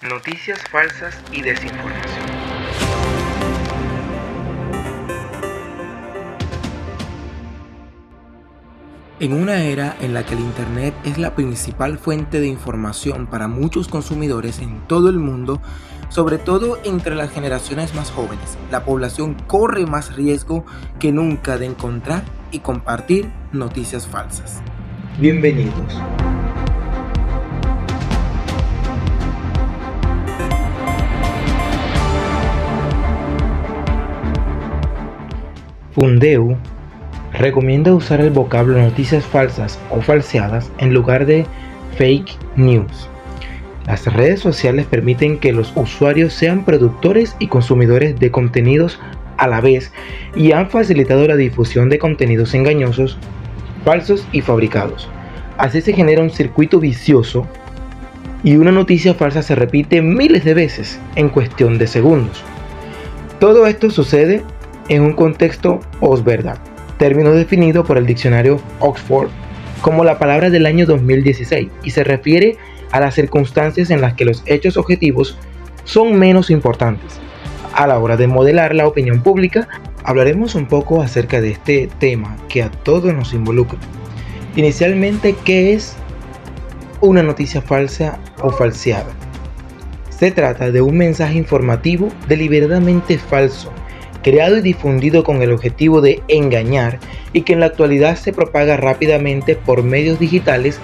Noticias falsas y desinformación. En una era en la que el Internet es la principal fuente de información para muchos consumidores en todo el mundo, sobre todo entre las generaciones más jóvenes, la población corre más riesgo que nunca de encontrar y compartir noticias falsas. Bienvenidos. Fundeu recomienda usar el vocablo noticias falsas o falseadas en lugar de fake news. Las redes sociales permiten que los usuarios sean productores y consumidores de contenidos a la vez y han facilitado la difusión de contenidos engañosos, falsos y fabricados. Así se genera un circuito vicioso y una noticia falsa se repite miles de veces en cuestión de segundos. Todo esto sucede en un contexto posverdad, término definido por el diccionario Oxford como la palabra del año 2016 y se refiere a las circunstancias en las que los hechos objetivos son menos importantes. A la hora de modelar la opinión pública, hablaremos un poco acerca de este tema que a todos nos involucra. Inicialmente, ¿qué es una noticia falsa o falseada? Se trata de un mensaje informativo deliberadamente falso, creado y difundido con el objetivo de engañar y que en la actualidad se propaga rápidamente por medios digitales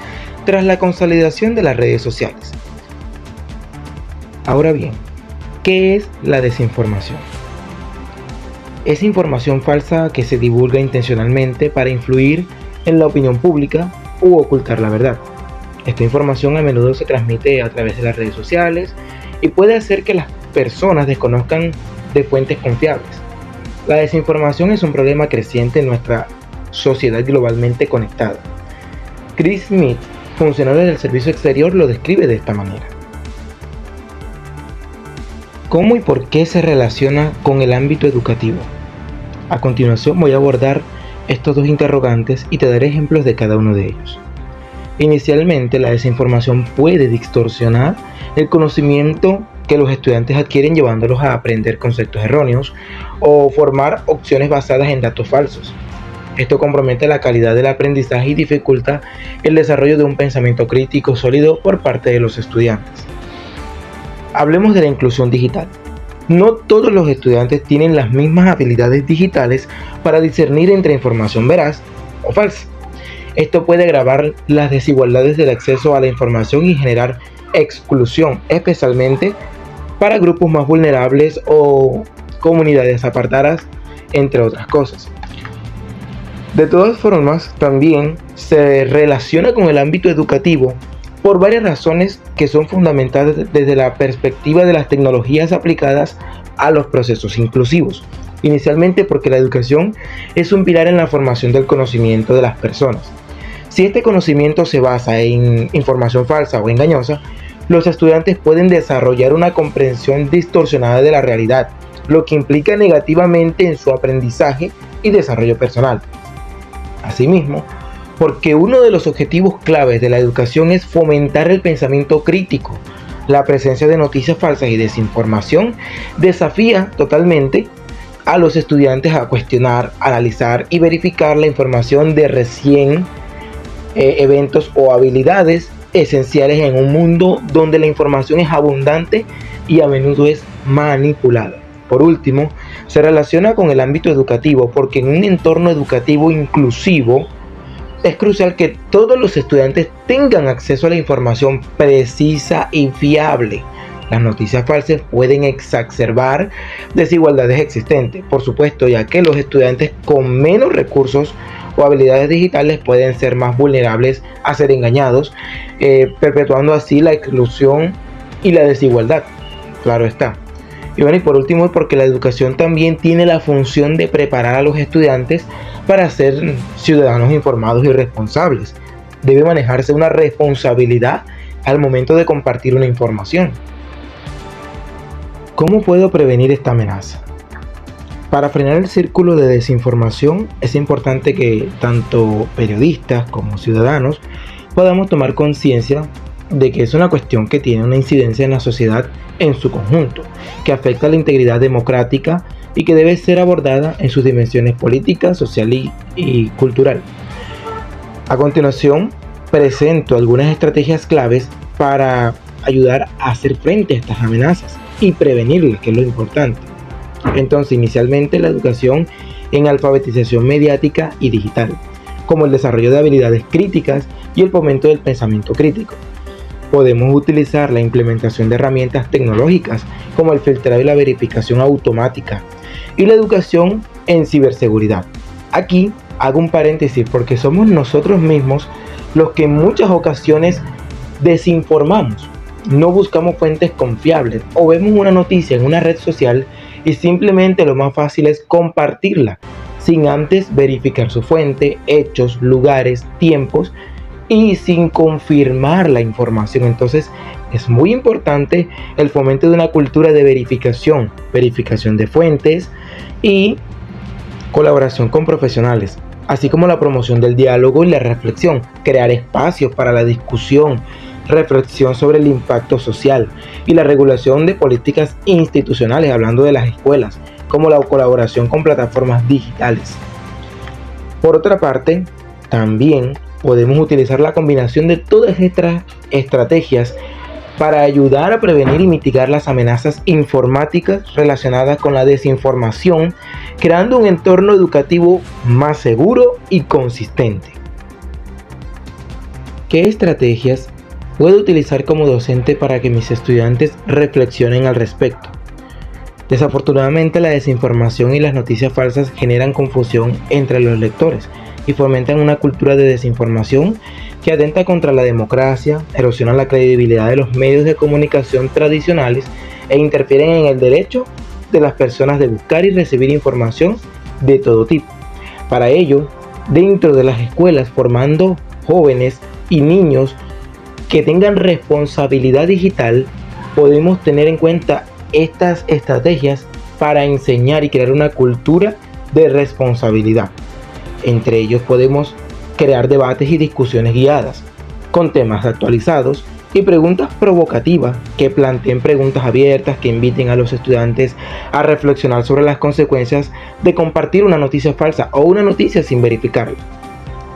tras la consolidación de las redes sociales. Ahora bien, ¿qué es la desinformación? Es información falsa que se divulga intencionalmente para influir en la opinión pública u ocultar la verdad. Esta información a menudo se transmite a través de las redes sociales y puede hacer que las personas desconozcan de fuentes confiables. La desinformación es un problema creciente en nuestra sociedad globalmente conectada. Chris Smith, funcionario del Servicio Exterior, lo describe de esta manera. ¿Cómo y por qué se relaciona con el ámbito educativo? A continuación voy a abordar estos dos interrogantes y te daré ejemplos de cada uno de ellos. Inicialmente, la desinformación puede distorsionar el conocimiento que los estudiantes adquieren llevándolos a aprender conceptos erróneos o formar opciones basadas en datos falsos. Esto compromete la calidad del aprendizaje y dificulta el desarrollo de un pensamiento crítico sólido por parte de los estudiantes. Hablemos de la inclusión digital. No todos los estudiantes tienen las mismas habilidades digitales para discernir entre información veraz o falsa. Esto puede agravar las desigualdades del acceso a la información y generar exclusión, especialmente para grupos más vulnerables o comunidades apartadas, entre otras cosas. De todas formas, también se relaciona con el ámbito educativo por varias razones que son fundamentales desde la perspectiva de las tecnologías aplicadas a los procesos inclusivos. Inicialmente porque la educación es un pilar en la formación del conocimiento de las personas. Si este conocimiento se basa en información falsa o engañosa, los estudiantes pueden desarrollar una comprensión distorsionada de la realidad, lo que implica negativamente en su aprendizaje y desarrollo personal. Asimismo, porque uno de los objetivos claves de la educación es fomentar el pensamiento crítico, la presencia de noticias falsas y desinformación desafía totalmente a los estudiantes a cuestionar, analizar y verificar la información de recién eventos o habilidades esenciales en un mundo donde la información es abundante y a menudo es manipulada. Por último, se relaciona con el ámbito educativo porque en un entorno educativo inclusivo es crucial que todos los estudiantes tengan acceso a la información precisa y fiable. Las noticias falsas pueden exacerbar desigualdades existentes, por supuesto, ya que los estudiantes con menos recursos o habilidades digitales pueden ser más vulnerables a ser engañados, perpetuando así la exclusión y la desigualdad. Claro está. Y bueno, y por último, porque la educación también tiene la función de preparar a los estudiantes para ser ciudadanos informados y responsables. Debe manejarse una responsabilidad al momento de compartir una información. ¿Cómo puedo prevenir esta amenaza? Para frenar el círculo de desinformación es importante que tanto periodistas como ciudadanos podamos tomar conciencia de que es una cuestión que tiene una incidencia en la sociedad en su conjunto, que afecta a la integridad democrática y que debe ser abordada en sus dimensiones política, social y cultural. A continuación, presento algunas estrategias claves para ayudar a hacer frente a estas amenazas y prevenirlas, que es lo importante. Entonces, inicialmente la educación en alfabetización mediática y digital, como el desarrollo de habilidades críticas y el fomento del pensamiento crítico. Podemos utilizar la implementación de herramientas tecnológicas como el filtrado y la verificación automática y la educación en ciberseguridad. Aquí hago un paréntesis porque somos nosotros mismos los que en muchas ocasiones desinformamos. No buscamos fuentes confiables o vemos una noticia en una red social y simplemente lo más fácil es compartirla sin antes verificar su fuente, hechos, lugares, tiempos y sin confirmar la información. Entonces es muy importante el fomento de una cultura de verificación de fuentes y colaboración con profesionales, así como la promoción del diálogo y la reflexión, crear espacios para la discusión, reflexión sobre el impacto social y la regulación de políticas institucionales, hablando de las escuelas, como la colaboración con plataformas digitales. Por otra parte, también podemos utilizar la combinación de todas estas estrategias para ayudar a prevenir y mitigar las amenazas informáticas relacionadas con la desinformación, creando un entorno educativo más seguro y consistente. ¿Qué estrategias puedo utilizar como docente para que mis estudiantes reflexionen al respecto? Desafortunadamente, la desinformación y las noticias falsas generan confusión entre los lectores y fomentan una cultura de desinformación que atenta contra la democracia, erosiona la credibilidad de los medios de comunicación tradicionales e interfieren en el derecho de las personas de buscar y recibir información de todo tipo. Para ello, dentro de las escuelas, formando jóvenes y niños que tengan responsabilidad digital, podemos tener en cuenta estas estrategias para enseñar y crear una cultura de responsabilidad. Entre ellos podemos crear debates y discusiones guiadas, con temas actualizados y preguntas provocativas que planteen preguntas abiertas que inviten a los estudiantes a reflexionar sobre las consecuencias de compartir una noticia falsa o una noticia sin verificarla.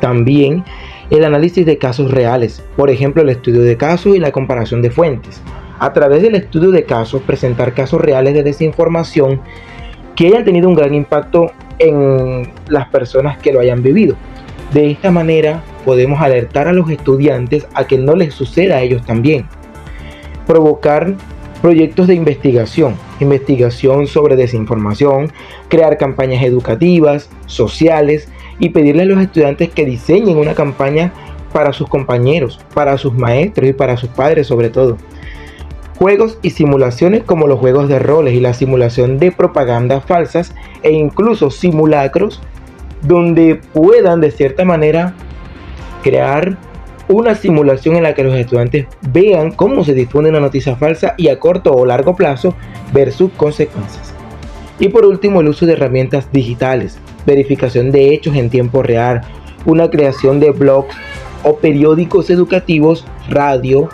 También el análisis de casos reales, por ejemplo el estudio de casos y la comparación de fuentes. A través del estudio de casos, presentar casos reales de desinformación que hayan tenido un gran impacto en las personas que lo hayan vivido. De esta manera podemos alertar a los estudiantes a que no les suceda a ellos también. Provocar proyectos de investigación sobre desinformación, crear campañas educativas, sociales y pedirle a los estudiantes que diseñen una campaña para sus compañeros, para sus maestros y para sus padres sobre todo. Juegos y simulaciones como los juegos de roles y la simulación de propagandas falsas e incluso simulacros donde puedan de cierta manera crear una simulación en la que los estudiantes vean cómo se difunde una noticia falsa y a corto o largo plazo ver sus consecuencias. Y por último, el uso de herramientas digitales, verificación de hechos en tiempo real, una creación de blogs o periódicos educativos, radio,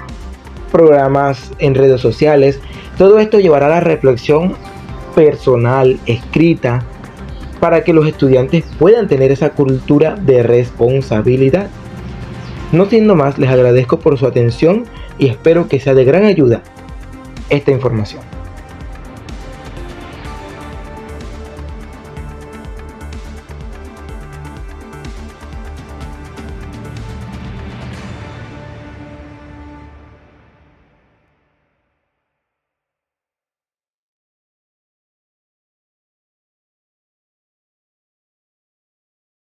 programas en redes sociales. Todo esto llevará a la reflexión personal, escrita, para que los estudiantes puedan tener esa cultura de responsabilidad. No siendo más, les agradezco por su atención y espero que sea de gran ayuda esta información.